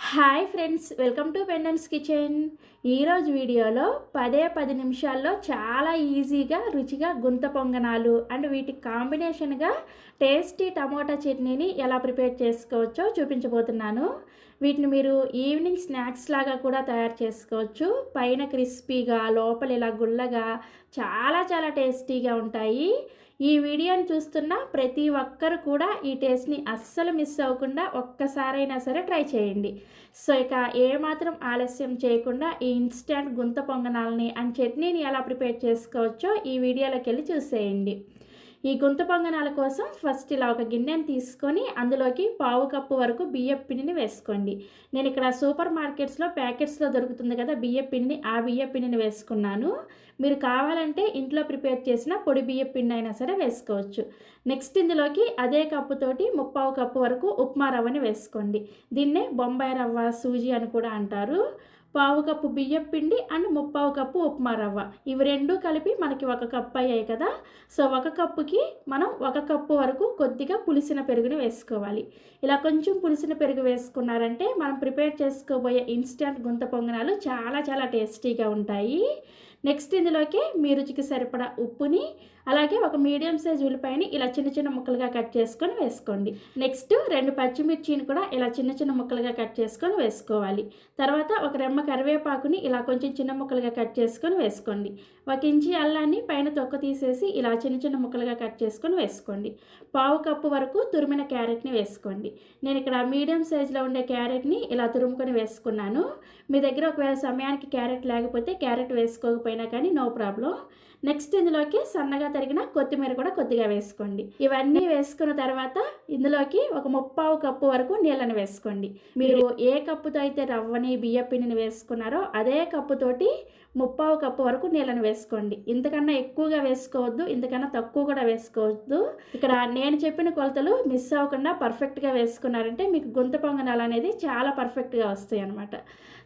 Hi friends, welcome to పెండెన్స్ kitchen. ఈరోజు వీడియోలో 10 నిమిషాల్లో చాలా ఈజీగా రుచిగా గుంత పొంగనాలు అండ్ వీటికి కాంబినేషన్గా టేస్టీ టమోటా చట్నీని ఎలా ప్రిపేర్ చేసుకోవచ్చో చూపించబోతున్నాను. వీటిని మీరు ఈవినింగ్ స్నాక్స్ లాగా కూడా తయారు చేసుకోవచ్చు. పైన క్రిస్పీగా, లోపల ఇలా గుల్లగా చాలా చాలా టేస్టీగా ఉంటాయి. ఈ వీడియోని చూస్తున్న ప్రతి ఒక్కరు కూడా ఈ టేస్ట్ని అస్సలు మిస్ అవ్వకుండా ఒక్కసారైనా సరే ట్రై చేయండి. సో ఇక ఏమాత్రం ఆలస్యం చేయకుండా ఈ ఇన్స్టెంట్ గుంత పొంగనాలని అండ్ చట్నీని ఎలా ప్రిపేర్ చేసుకోవచ్చో ఈ వీడియోలోకి వెళ్ళి చూసేయండి. ఈ గుంత పొంగనాల కోసం ఫస్ట్ ఇలా ఒక గిన్నెని తీసుకొని అందులోకి పావు కప్పు వరకు బియ్యం పిండిని వేసుకోండి. నేను ఇక్కడ సూపర్ మార్కెట్స్లో ప్యాకెట్స్లో దొరుకుతుంది కదా బియ్యం పిండిని, ఆ బియ్యం పిండిని వేసుకున్నాను. మీరు కావాలంటే ఇంట్లో ప్రిపేర్ చేసిన పొడి బియ్యం పిండి అయినా సరే వేసుకోవచ్చు. నెక్స్ట్ ఇందులోకి అదే కప్పుతోటి ముప్పావు కప్పు వరకు ఉప్మా రవ్వని వేసుకోండి. దీన్నే బొంబాయి రవ్వ, సూజీ అని కూడా అంటారు. పావు కప్పు బియ్యం పిండి అండ్ ముప్పావు కప్పు ఉప్మా రవ్వ, ఇవి రెండు కలిపి మనకి ఒక కప్పు అయ్యాయి కదా. సో ఒక కప్పుకి మనం ఒక కప్పు వరకు కొద్దిగా పులిసిన పెరుగుని వేసుకోవాలి. ఇలా కొంచెం పులిసిన పెరుగు వేసుకున్నారంటే మనం ప్రిపేర్ చేసుకోబోయే ఇన్స్టెంట్ గుంత పొంగనాలు చాలా చాలా టేస్టీగా ఉంటాయి. నెక్స్ట్ ఇందులోకి మీ రుచికి సరిపడా ఉప్పుని, అలాగే ఒక మీడియం సైజ్ ఉల్లిపాయని ఇలా చిన్న చిన్న ముక్కలుగా కట్ చేసుకొని వేసుకోండి. నెక్స్ట్ 2 పచ్చిమిర్చిని కూడా ఇలా చిన్న చిన్న ముక్కలుగా కట్ చేసుకొని వేసుకోవాలి. తర్వాత ఒక రెమ్మ కరివేపాకుని ఇలా కొంచెం చిన్న ముక్కలుగా కట్ చేసుకొని వేసుకోండి. 1 ఇంచి అల్లాన్ని పైన తొక్క తీసేసి ఇలా చిన్న చిన్న ముక్కలుగా కట్ చేసుకొని వేసుకోండి. పావు కప్పు వరకు తురిమిన క్యారెట్ని వేసుకోండి. నేను ఇక్కడ మీడియం సైజులో ఉండే క్యారెట్ని ఇలా తురుముకొని వేసుకున్నాను. మీ దగ్గర ఒకవేళ సమయానికి క్యారెట్ లేకపోతే క్యారెట్ వేసుకోకపోయినా కానీ నో ప్రాబ్లం. నెక్స్ట్ ఇందులోకి సన్నగా తరిగిన కొత్తిమీర కూడా కొద్దిగా వేసుకోండి. ఇవన్నీ వేసుకున్న తర్వాత ఇందులోకి ఒక ముప్పావు కప్పు వరకు నీళ్ళని వేసుకోండి. మీరు ఏ కప్పుతో అయితే రవ్వని బియ్యం పిండిని వేసుకున్నారో అదే కప్పుతోటి ముప్పావు కప్పు వరకు నీళ్ళని వేసుకోండి. ఇంతకన్నా ఎక్కువగా వేసుకోవద్దు, ఇంతకన్నా తక్కువ కూడా వేసుకోవద్దు. ఇక్కడ నేను చెప్పిన కొలతలు మిస్ అవ్వకుండా పర్ఫెక్ట్గా వేసుకున్నారంటే మీకు గుంత పొంగనాలు అనేది చాలా పర్ఫెక్ట్గా వస్తాయి అన్నమాట.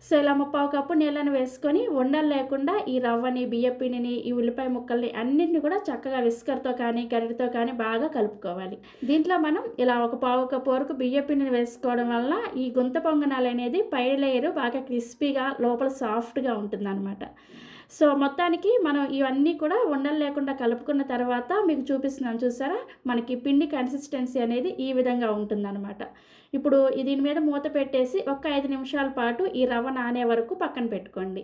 సో ఇలా ముప్పావు కప్పు నీళ్ళని వేసుకొని ఉండలు లేకుండా ఈ రవ్వని, బియ్యం పిండిని, ఈ ఉల్లిపాయ ముక్కల్ని అన్నింటిని కూడా చక్కగా విస్కర్తో కానీ గరిటతో కానీ బాగా కలుపుకోవాలి. దీంట్లో మనం ఇలా ఒక పావు కప్పు వరకు బియ్యం పిండిని వేసుకోవడం వల్ల ఈ గుంత పొంగనాలు అనేది పై లేయరు బాగా క్రిస్పీగా, లోపల సాఫ్ట్గా ఉంటుందన్నమాట. సో మొత్తానికి మనం ఇవన్నీ కూడా ఉండలు లేకుండా కలుపుకున్న తర్వాత మీకు చూపిస్తున్నాను, చూసారా, మనకి పిండి కన్సిస్టెన్సీ అనేది ఈ విధంగా ఉంటుందన్నమాట. ఇప్పుడు దీని మీద మూత పెట్టేసి ఒక 5 నిమిషాల పాటు ఈ రవ్వ నానే వరకు పక్కన పెట్టుకోండి.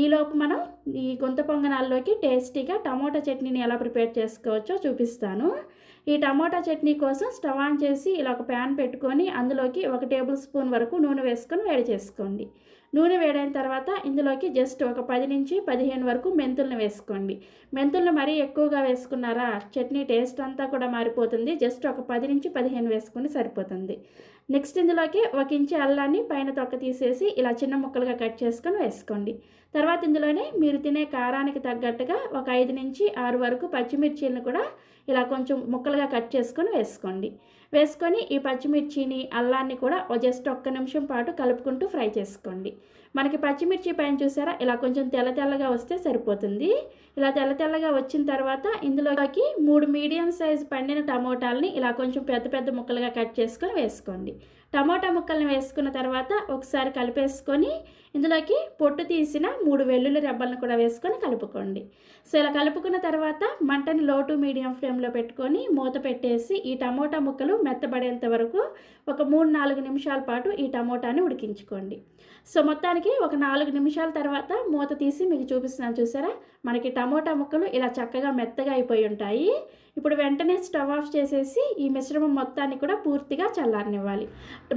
ఈలోపు మనం ఈ గుంత పొంగనాల్లోకి టేస్టీగా టమోటా చట్నీని ఎలా ప్రిపేర్ చేసుకోవచ్చో చూపిస్తాను. ఈ టమోటా చట్నీ కోసం స్టవ్ ఆన్ చేసి ఇలా ఒక ప్యాన్ పెట్టుకొని అందులోకి 1 టేబుల్ స్పూన్ వరకు నూనె వేసుకొని వేడి చేసుకోండి. నూనె వేడైన తర్వాత ఇందులోకి జస్ట్ ఒక 10 నుంచి 15 వరకు మెంతులను వేసుకోండి. మెంతులను మరీ ఎక్కువగా వేసుకున్నారా చట్నీ టేస్ట్ అంతా కూడా మారిపోతుంది. జస్ట్ ఒక 10 నుంచి 15 వేసుకుని సరిపోతుంది. నెక్స్ట్ ఇందులోకి 1 ఇంచి అల్లాన్ని పైన తొక్క తీసేసి ఇలా చిన్న ముక్కలుగా కట్ చేసుకొని వేసుకోండి. తర్వాత ఇందులోనే మీరు తినే కారానికి తగ్గట్టుగా ఒక 5 నుంచి 6 వరకు పచ్చిమిర్చీలను కూడా ఇలా కొంచెం ముక్కలుగా కట్ చేసుకొని వేసుకోండి. వేసుకొని ఈ పచ్చిమిర్చిని, అల్లాన్ని కూడా జస్ట్ 1 నిమిషం పాటు కలుపుకుంటూ ఫ్రై చేసుకోండి. మనకి పచ్చిమిర్చి పైన చూసారా ఇలా కొంచెం తెల్ల తెల్లగా వస్తే సరిపోతుంది. ఇలా తెల్ల తెల్లగా వచ్చిన తర్వాత ఇందులోకి 3 మీడియం సైజ్ పండిన టమోటాలని ఇలా కొంచెం పెద్ద పెద్ద ముక్కలుగా కట్ చేసుకొని వేసుకోండి. టమోటా ముక్కల్ని వేసుకున్న తర్వాత ఒకసారి కలిపేసుకొని ఇందులోకి పొట్టు తీసిన 3 వెల్లుల్లి రెబ్బలను కూడా వేసుకొని కలుపుకోండి. సో ఇలా కలుపుకున్న తర్వాత మంటని లో టు మీడియం ఫ్లేమ్లో పెట్టుకొని మూత పెట్టేసి ఈ టమోటా ముక్కలు మెత్తబడేంత వరకు ఒక 3-4 నిమిషాల పాటు ఈ టమోటాని ఉడికించుకోండి. సో మొత్తానికి ఒక 4 నిమిషాల తర్వాత మూత తీసి మీకు చూపిస్తున్నాను, చూసారా, మనకి టమోటా ముక్కలు ఇలా చక్కగా మెత్తగా అయిపోయి ఉంటాయి. ఇప్పుడు వెంటనే స్టవ్ ఆఫ్ చేసేసి ఈ మిశ్రమం మొత్తాన్ని కూడా పూర్తిగా చల్లారనివ్వాలి.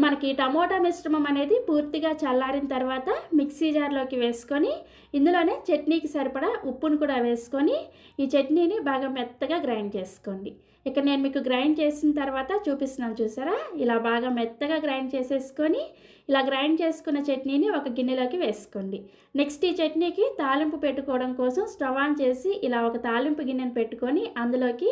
మనకి టమోటా మిశ్రమం అనేది పూర్తిగా చల్లారిన తర్వాత మిక్సీ జార్లోకి వేసుకొని ఇందులోనే చట్నీకి సరిపడా ఉప్పును కూడా వేసుకొని ఈ చట్నీని బాగా మెత్తగా గ్రైండ్ చేసుకోండి. ఇక్కడ నేను మీకు గ్రైండ్ చేసిన తర్వాత చూపిస్తున్నాను, చూసారా, ఇలా బాగా మెత్తగా గ్రైండ్ చేసేసుకొని ఇలా గ్రైండ్ చేసుకున్న చట్నీని ఒక గిన్నెలోకి వేసుకోండి. నెక్స్ట్ ఈ చట్నీకి తాలింపు పెట్టుకోవడం కోసం స్టవ్ ఆన్ చేసి ఇలా ఒక తాలింపు గిన్నెను పెట్టుకొని అందులోకి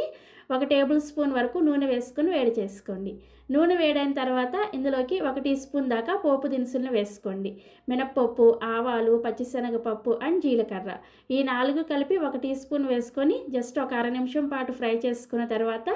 1 టేబుల్ స్పూన్ వరకు నూనె వేసుకొని వేడి చేసుకోండి. నూనె వేడైన తర్వాత ఇందులోకి 1 టీ స్పూన్ దాకా పోపు దినుసులను వేసుకోండి. మినప్పప్పు, ఆవాలు, పచ్చిశనగపప్పు అండ్ జీలకర్ర, ఈ 4 కలిపి 1 టీ స్పూన్ వేసుకొని జస్ట్ ఒక 1/2 నిమిషం పాటు ఫ్రై చేసుకున్న తర్వాత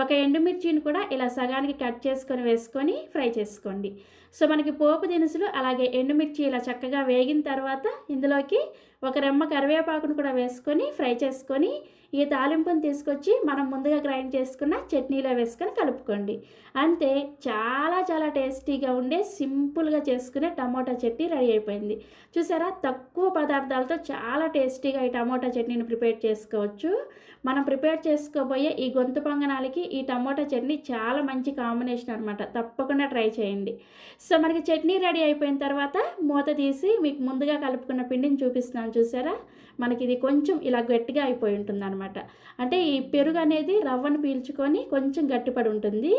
ఒక ఎండుమిర్చిని కూడా ఇలా సగానికి కట్ చేసుకొని వేసుకొని ఫ్రై చేసుకోండి. సో మనకి పోపు దినుసులు అలాగే ఎండుమిర్చి ఇలా చక్కగా వేగిన తర్వాత ఇందులోకి ఒక రెమ్మ కరివేపాకును కూడా వేసుకొని ఫ్రై చేసుకొని ఈ తాలింపుని తీసుకొచ్చి మనం ముందుగా గ్రైండ్ చేసుకున్న చట్నీలో వేసుకొని కలుపుకోండి. అంతే, చాలా చాలా టేస్టీగా ఉండే సింపుల్గా చేసుకునే టమోటా చట్నీ రెడీ అయిపోయింది. చూసారా, తక్కువ పదార్థాలతో చాలా టేస్టీగా ఈ టమోటా చట్నీని ప్రిపేర్ చేసుకోవచ్చు. మనం ప్రిపేర్ చేసుకోబోయే ఈ గొంతు పొంగనాలకి ఈ టమోటా చట్నీ చాలా మంచి కాంబినేషన్ అనమాట. తప్పకుండా ట్రై చేయండి. సో మనకి చట్నీ రెడీ అయిపోయిన తర్వాత మూత తీసి మీకు ముందుగా కలుపుకున్న పిండిని చూపిస్తున్నాను. చూసారా, మనకి ఇది కొంచెం ఇలా గట్టిగా అయిపోయి ఉంటుంది అనమాట. అంటే ఈ పెరుగు అనేది రవ్వను పీల్చుకొని కొంచెం గట్టిపడి ఉంటుంది.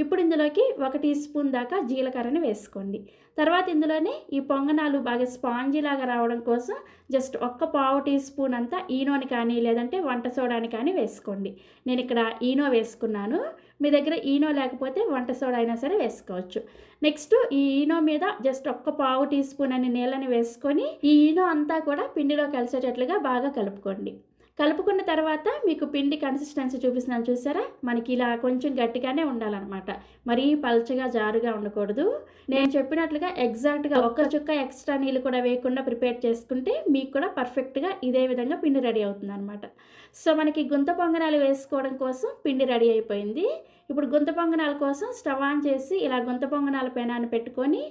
ఇప్పుడు ఇందులోకి 1 టీ స్పూన్ దాకా జీలకర్రని వేసుకోండి. తర్వాత ఇందులోనే ఈ పొంగనాలు బాగా స్పాంజీలాగా రావడం కోసం జస్ట్ 1/4 టీ స్పూన్ అంతా ఈనోని కానీ లేదంటే వంట సోడాని కానీ వేసుకోండి. నేను ఇక్కడ ఈనో వేసుకున్నాను. మీ దగ్గర ఈనో లేకపోతే వంట సోడా అయినా సరే వేసుకోవచ్చు. నెక్స్ట్ ఈ ఈనో మీద జస్ట్ 1/4 టీ స్పూన్ అని నీళ్ళని వేసుకొని ఈ ఈనో అంతా కూడా పిండిలో కలిసేటట్లుగా బాగా కలుపుకోండి. కలుపుకున్న తర్వాత మీకు పిండి కన్సిస్టెన్సీ చూపిస్తున్నాను. చూసారా, మనకి ఇలా కొంచెం గట్టిగానే ఉండాలన్నమాట. మరీ పల్చగా జారుగా ఉండకూడదు. నేను చెప్పినట్లుగా ఎగ్జాక్ట్గా 1 చుక్క ఎక్స్ట్రా నీళ్ళు కూడా వేయకుండా ప్రిపేర్ చేసుకుంటే మీకు కూడా పర్ఫెక్ట్గా ఇదే విధంగా పిండి రెడీ అవుతుంది అనమాట. సో మనకి గుంత పొంగనాలు వేసుకోవడం కోసం పిండి రెడీ అయిపోయింది. ఇప్పుడు గుంత పొంగనాల కోసం స్టవ్ ఆన్ చేసి ఇలా గుంత పొంగనాల పెనాన్ని పెట్టుకొని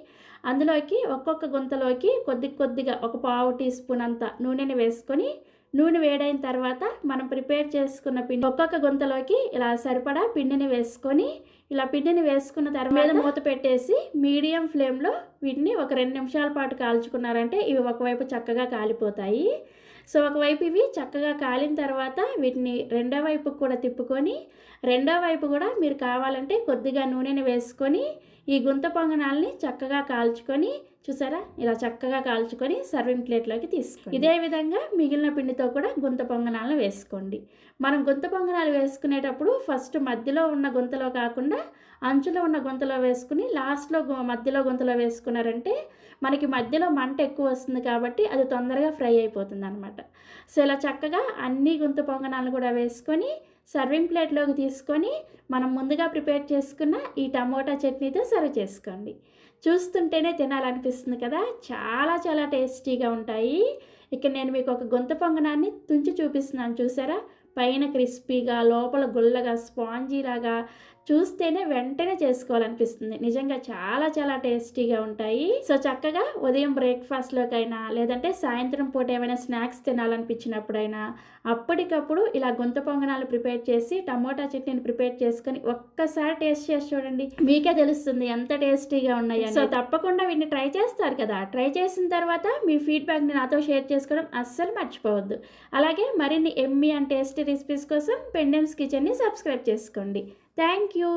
అందులోకి ఒక్కొక్క గుంతలోకి కొద్దిగా 1/4 టీ స్పూన్ అంత నూనెని వేసుకొని నూనె వేడైన తర్వాత మనం ప్రిపేర్ చేసుకున్న పిండి ఒక్కొక్క గుంతలోకి ఇలా సరిపడా పిండిని వేసుకొని ఇలా పిండిని వేసుకున్న తర్వాత మూత పెట్టేసి మీడియం ఫ్లేమ్లో వీటిని ఒక 2 నిమిషాల పాటు కాల్చుకున్నారంటే ఇవి ఒకవైపు చక్కగా కాలిపోతాయి. సో ఒకవైపు ఇవి చక్కగా కాలిన తర్వాత వీటిని రెండో వైపుకు కూడా తిప్పుకొని రెండో వైపు కూడా మీరు కావాలంటే కొద్దిగా నూనెని వేసుకొని ఈ గుంత పొంగనాల్ని చక్కగా కాల్చుకొని చూసారా, ఇలా చక్కగా కాల్చుకొని సర్వింగ్ ప్లేట్లోకి తీసుకోండి. ఇదే విధంగా మిగిలిన పిండితో కూడా గుంత పొంగనాలను వేసుకోండి. మనం గుంత పొంగనాలు వేసుకునేటప్పుడు ఫస్ట్ మధ్యలో ఉన్న గుంతలో కాకుండా అంచులో ఉన్న గుంతలో వేసుకుని లాస్ట్లో మధ్యలో గుంతలో వేసుకున్నారంటే మనకి మధ్యలో మంట ఎక్కువ వస్తుంది కాబట్టి అది తొందరగా ఫ్రై అయిపోతుంది అనమాట. సో ఇలా చక్కగా అన్ని గుంత పొంగనాలను కూడా వేసుకొని సర్వింగ్ ప్లేట్లోకి తీసుకొని మనం ముందుగా ప్రిపేర్ చేసుకున్న ఈ టమోటా చట్నీతో సర్వ్ చేసుకోండి. చూస్తుంటేనే తినాలనిపిస్తుంది కదా, చాలా చాలా టేస్టీగా ఉంటాయి. ఇక్కడ నేను మీకు ఒక గుంత పొంగనాన్ని తుంచి చూపిస్తున్నాను. చూసారా, పైన క్రిస్పీగా లోపల గుల్లగా స్పాంజీలాగా చూస్తేనే వెంటనే చేసుకోవాలనిపిస్తుంది. నిజంగా చాలా చాలా టేస్టీగా ఉంటాయి. సో చక్కగా ఉదయం బ్రేక్ఫాస్ట్లోకైనా లేదంటే సాయంత్రం పూట ఏమైనా స్నాక్స్ తినాలనిపించినప్పుడైనా అప్పటికప్పుడు ఇలా గుంత పొంగనాలు ప్రిపేర్ చేసి టమోటా చట్నీని ప్రిపేర్ చేసుకొని ఒక్కసారి టేస్ట్ చేసి చూడండి, మీకే తెలుస్తుంది ఎంత టేస్టీగా ఉన్నాయి. సో తప్పకుండా వీటిని ట్రై చేస్తారు కదా. ట్రై చేసిన తర్వాత మీ ఫీడ్బ్యాక్ని నాతో షేర్ చేసుకోవడం అస్సలు మర్చిపోవద్దు. అలాగే మరిన్ని ఎమ్మీ అండ్ టేస్టీ రెసిపీస్ కోసం పెండెమ్స్ కిచెన్ని సబ్స్క్రైబ్ చేసుకోండి. Thank you.